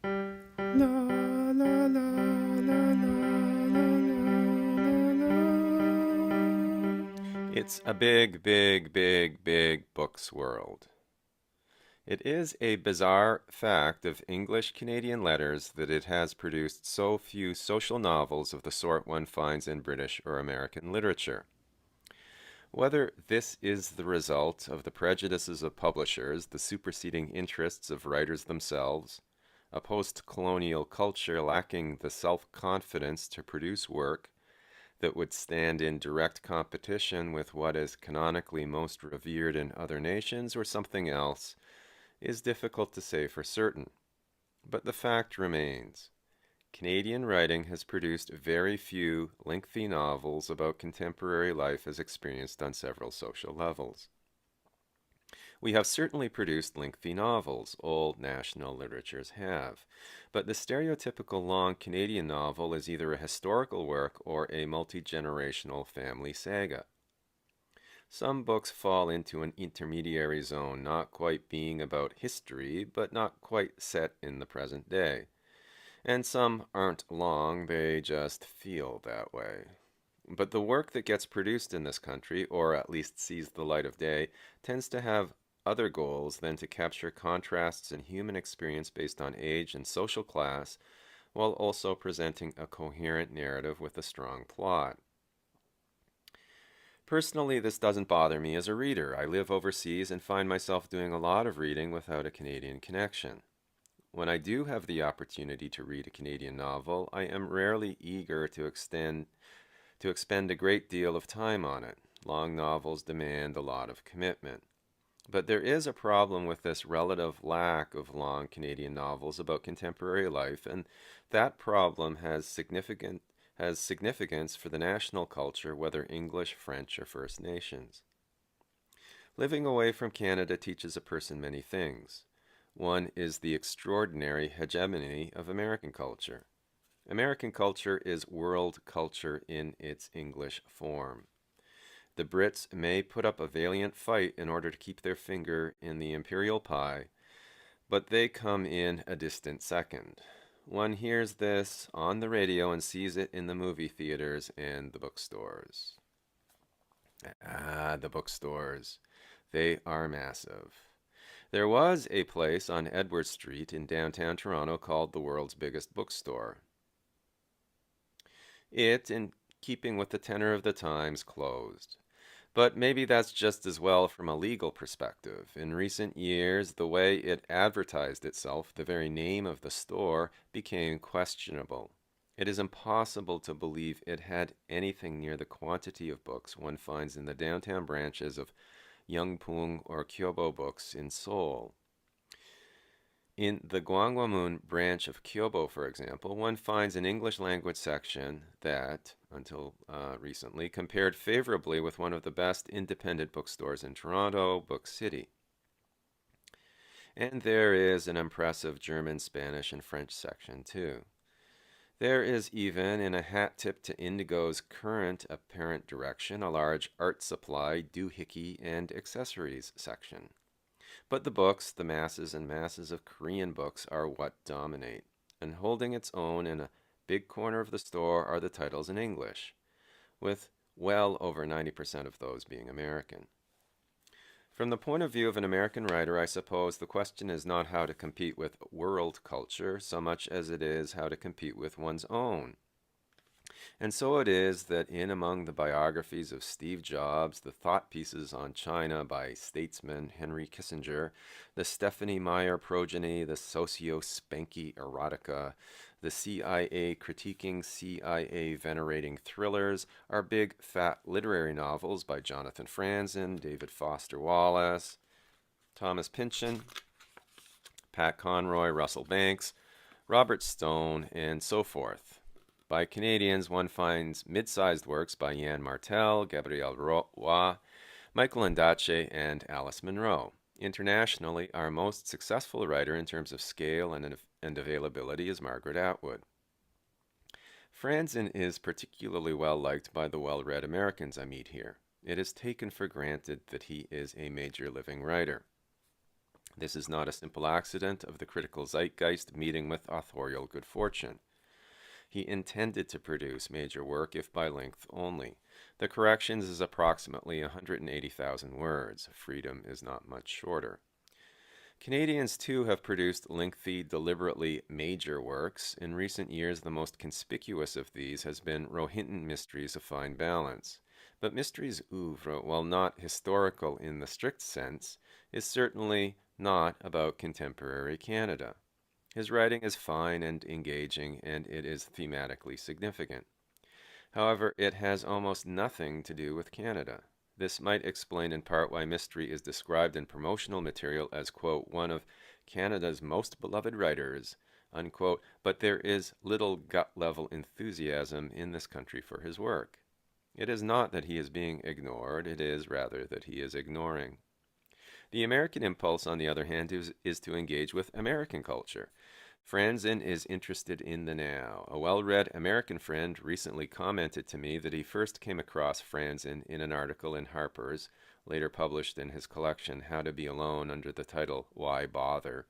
La, la, la, la, la, la, la, la. It's a big, big, big, big books world. It is a bizarre fact of English Canadian letters that it has produced so few social novels of the sort one finds in British or American literature. Whether this is the result of the prejudices of publishers, the superseding interests of writers themselves, a post colonial culture lacking the self confidence to produce work that would stand in direct competition with what is canonically most revered in other nations, or something else, is difficult to say for certain. But the fact remains. Canadian writing has produced very few lengthy novels about contemporary life as experienced on several social levels. We have certainly produced lengthy novels, old national literatures have, but the stereotypical long Canadian novel is either a historical work or a multi-generational family saga. Some books fall into an intermediary zone, not quite being about history, but not quite set in the present day. And some aren't long, they just feel that way. But the work that gets produced in this country, or at least sees the light of day, tends to have other goals than to capture contrasts in human experience based on age and social class, while also presenting a coherent narrative with a strong plot. Personally, this doesn't bother me as a reader. I live overseas and find myself doing a lot of reading without a Canadian connection. When I do have the opportunity to read a Canadian novel, I am rarely eager to expend a great deal of time on it. Long novels demand a lot of commitment. But there is a problem with this relative lack of long Canadian novels about contemporary life, and that problem has significance for the national culture, whether English, French, or First Nations. Living away from Canada teaches a person many things. One is the extraordinary hegemony of American culture. American culture is world culture in its English form. The Brits may put up a valiant fight in order to keep their finger in the imperial pie, but they come in a distant second. One hears this on the radio and sees it in the movie theaters and the bookstores. The bookstores. They are massive. There was a place on Edward Street in downtown Toronto called the world's biggest bookstore. It, in keeping with the tenor of the times, closed. But maybe that's just as well from a legal perspective. In recent years, the way it advertised itself, the very name of the store, became questionable. It is impossible to believe it had anything near the quantity of books one finds in the downtown branches of Yongpung or Kyobo Books in Seoul. In the Gwanghwamun branch of Kyobo, for example, one finds an English language section that, until recently, compared favorably with one of the best independent bookstores in Toronto, Book City. And there is an impressive German, Spanish, and French section, too. There is even, in a hat tip to Indigo's current apparent direction, a large art supply, doohickey, and accessories section. But the books, the masses and masses of Korean books, are what dominate. And holding its own in a big corner of the store are the titles in English, with well over 90% of those being American. From the point of view of an American writer, I suppose the question is not how to compete with world culture so much as it is how to compete with one's own. And so it is that in among the biographies of Steve Jobs, the thought pieces on China by statesman Henry Kissinger, the Stephanie Meyer progeny, the socio-spanky erotica, the CIA critiquing, CIA venerating thrillers, are big fat literary novels by Jonathan Franzen, David Foster Wallace, Thomas Pynchon, Pat Conroy, Russell Banks, Robert Stone, and so forth. By Canadians, one finds mid-sized works by Yann Martel, Gabriel Roy, Michael Ondaatje, and Alice Munro. Internationally, our most successful writer in terms of scale and availability is Margaret Atwood. Franzen is particularly well liked by the well-read Americans I meet here. It is taken for granted that he is a major living writer. This is not a simple accident of the critical zeitgeist meeting with authorial good fortune. He intended to produce major work, if by length only. The corrections is approximately 180,000 words. Freedom is not much shorter. Canadians, too, have produced lengthy, deliberately major works. In recent years, the most conspicuous of these has been Rohinton Mysteries of Fine Balance. But Mysteries' oeuvre, while not historical in the strict sense, is certainly not about contemporary Canada. His writing is fine and engaging, and it is thematically significant. However, it has almost nothing to do with Canada. This might explain in part why Mystery is described in promotional material as, quote, one of Canada's most beloved writers, unquote, but there is little gut-level enthusiasm in this country for his work. It is not that he is being ignored, it is rather that he is ignoring. The American impulse, on the other hand, is to engage with American culture. Franzen is interested in the now. A well-read American friend recently commented to me that he first came across Franzen in an article in Harper's, later published in his collection How to Be Alone under the title Why Bother?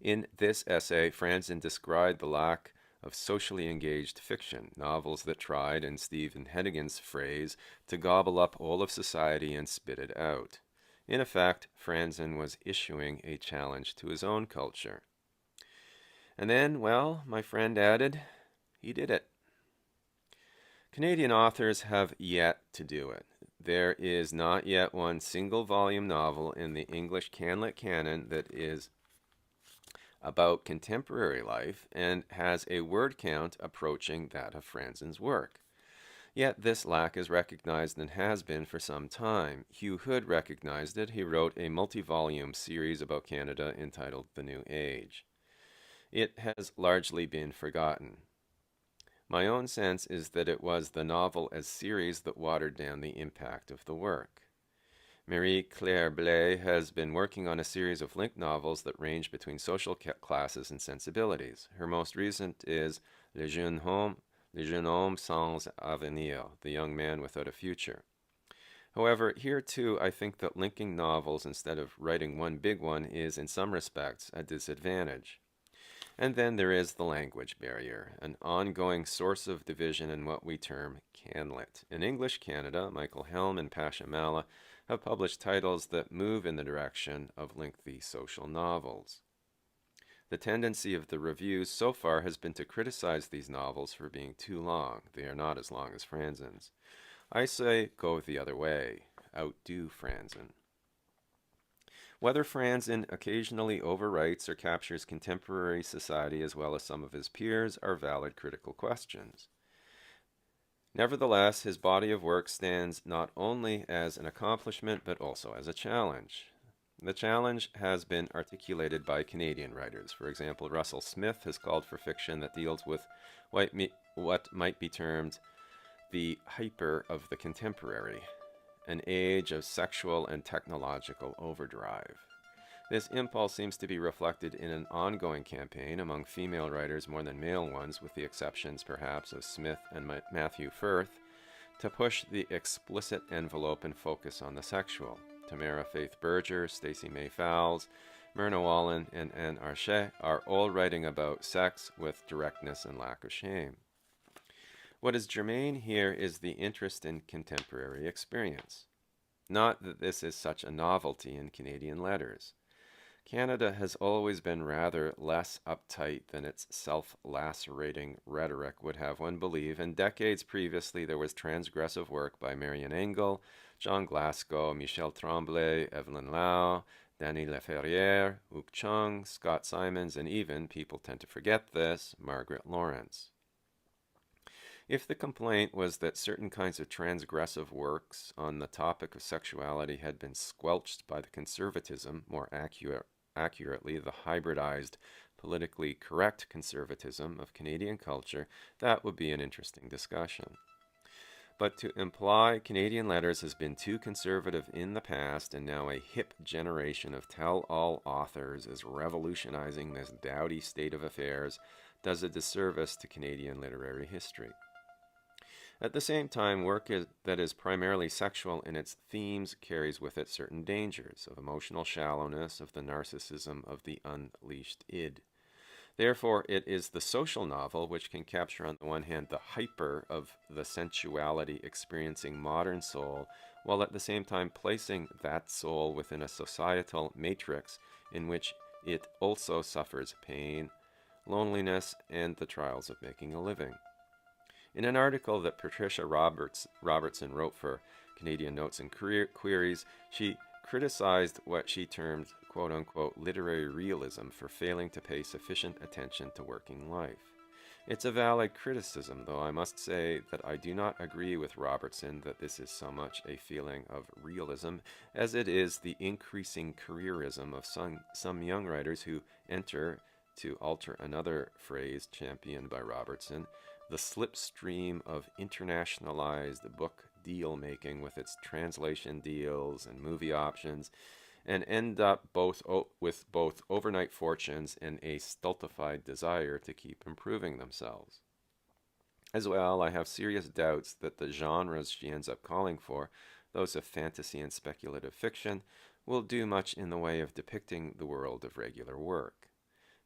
In this essay, Franzen described the lack of socially engaged fiction, novels that tried, in Stephen Hennigan's phrase, to gobble up all of society and spit it out. In effect, Franzen was issuing a challenge to his own culture. And then, well, my friend added, he did it. Canadian authors have yet to do it. There is not yet one single volume novel in the English CanLit canon that is about contemporary life and has a word count approaching that of Franzen's work. Yet this lack is recognized and has been for some time. Hugh Hood recognized it. He wrote a multi-volume series about Canada entitled The New Age. It has largely been forgotten. My own sense is that it was the novel as series that watered down the impact of the work. Marie-Claire Blais has been working on a series of linked novels that range between social classes and sensibilities. Her most recent is Le Jeune Homme sans avenir, The Young Man Without a Future. However, here too, I think that linking novels instead of writing one big one is, in some respects, a disadvantage. And then there is the language barrier, an ongoing source of division in what we term CanLit. In English Canada, Michael Helm and Pasha Mala have published titles that move in the direction of lengthy social novels. The tendency of the reviews so far has been to criticize these novels for being too long. They are not as long as Franzen's. I say go the other way. Outdo Franzen. Whether Franzen occasionally overwrites or captures contemporary society as well as some of his peers are valid critical questions. Nevertheless, his body of work stands not only as an accomplishment but also as a challenge. The challenge has been articulated by Canadian writers. For example, Russell Smith has called for fiction that deals with what might be termed the hyper of the contemporary, an age of sexual and technological overdrive. This impulse seems to be reflected in an ongoing campaign among female writers more than male ones, with the exceptions perhaps of Smith and Matthew Firth, to push the explicit envelope and focus on the sexual. Tamara Faith Berger, Stacey May Fowles, Myrna Wallen, and Anne Archet are all writing about sex with directness and lack of shame. What is germane here is the interest in contemporary experience. Not that this is such a novelty in Canadian letters. Canada has always been rather less uptight than its self-lacerating rhetoric would have one believe, and decades previously there was transgressive work by Marian Engel, John Glasgow, Michel Tremblay, Evelyn Lau, Danny Leferrière, Ouk Chung, Scott Simons, and even, people tend to forget this, Margaret Lawrence. If the complaint was that certain kinds of transgressive works on the topic of sexuality had been squelched by the conservatism, more accurately the hybridized, politically correct conservatism of Canadian culture, that would be an interesting discussion. But to imply Canadian letters has been too conservative in the past and now a hip generation of tell-all authors is revolutionizing this dowdy state of affairs does a disservice to Canadian literary history. At the same time, that is primarily sexual in its themes carries with it certain dangers of emotional shallowness, of the narcissism of the unleashed id. Therefore, it is the social novel which can capture, on the one hand, the hyper of the sensuality experiencing modern soul, while at the same time placing that soul within a societal matrix in which it also suffers pain, loneliness, and the trials of making a living. In an article that Patricia Robertson wrote for Canadian Notes and Queries, she criticized what she termed quote unquote literary realism for failing to pay sufficient attention to working life. It's a valid criticism, though I must say that I do not agree with Robertson that this is so much a feeling of realism as it is the increasing careerism of some young writers who enter, to alter another phrase championed by Robertson, the slipstream of internationalized book deal making with its translation deals and movie options, and end up with both overnight fortunes and a stultified desire to keep improving themselves. As well, I have serious doubts that the genres she ends up calling for, those of fantasy and speculative fiction, will do much in the way of depicting the world of regular work.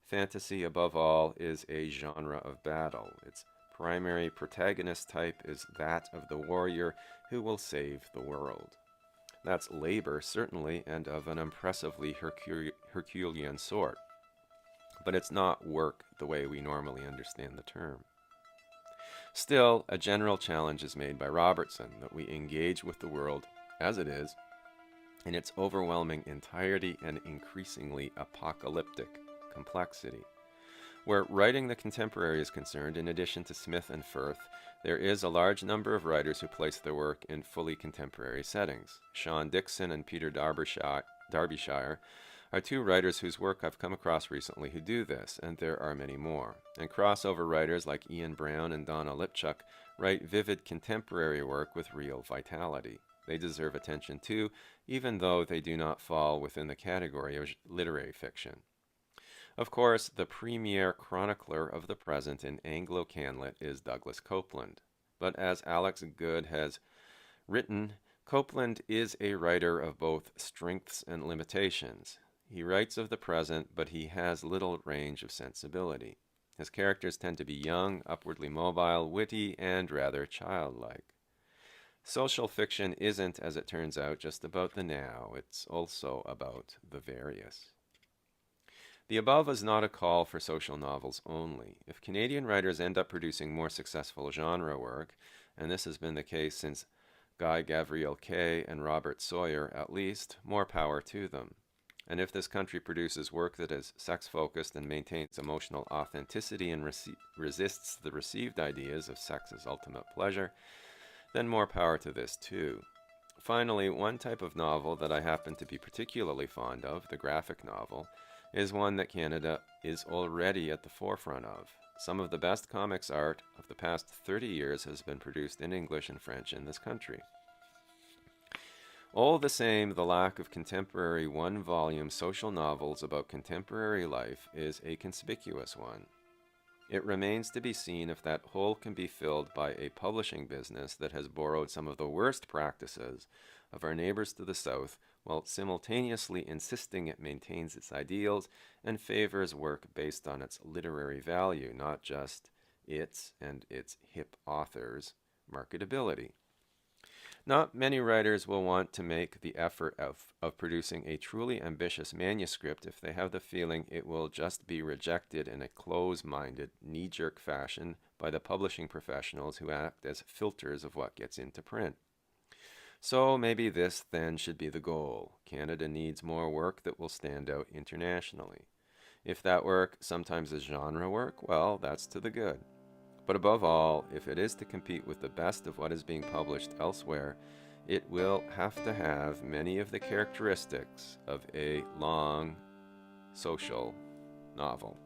Fantasy, above all, is a genre of battle. Its primary protagonist type is that of the warrior who will save the world. That's labor, certainly, and of an impressively Herculean sort. But it's not work the way we normally understand the term. Still, a general challenge is made by Robertson that we engage with the world as it is, in its overwhelming entirety and increasingly apocalyptic complexity. Where writing the contemporary is concerned, in addition to Smith and Firth, there is a large number of writers who place their work in fully contemporary settings. Sean Dixon and Peter Derbyshire are two writers whose work I've come across recently who do this, and there are many more. And crossover writers like Ian Brown and Donna Lipchuk write vivid contemporary work with real vitality. They deserve attention too, even though they do not fall within the category of literary fiction. Of course, the premier chronicler of the present in Anglo-Canlit is Douglas Coupland. But as Alex Good has written, Coupland is a writer of both strengths and limitations. He writes of the present, but he has little range of sensibility. His characters tend to be young, upwardly mobile, witty, and rather childlike. Social fiction isn't, as it turns out, just about the now. It's also about the various. The above is not a call for social novels only. If Canadian writers end up producing more successful genre work, and this has been the case since Guy Gavriel Kay and Robert Sawyer at least, more power to them. And if this country produces work that is sex-focused and maintains emotional authenticity and resists the received ideas of sex as ultimate pleasure, then more power to this too. Finally, one type of novel that I happen to be particularly fond of, the graphic novel, is one that Canada is already at the forefront of. Some of the best comics art of the past 30 years has been produced in English and French in this country. All the same, the lack of contemporary one-volume social novels about contemporary life is a conspicuous one. It remains to be seen if that hole can be filled by a publishing business that has borrowed some of the worst practices of our neighbors to the south, while simultaneously insisting it maintains its ideals and favors work based on its literary value, not just its and its hip authors' marketability. Not many writers will want to make the effort of producing a truly ambitious manuscript if they have the feeling it will just be rejected in a close-minded, knee-jerk fashion by the publishing professionals who act as filters of what gets into print. So maybe this then should be the goal. Canada needs more work that will stand out internationally. If that work sometimes is genre work, well, that's to the good. But above all, if it is to compete with the best of what is being published elsewhere, it will have to have many of the characteristics of a long social novel.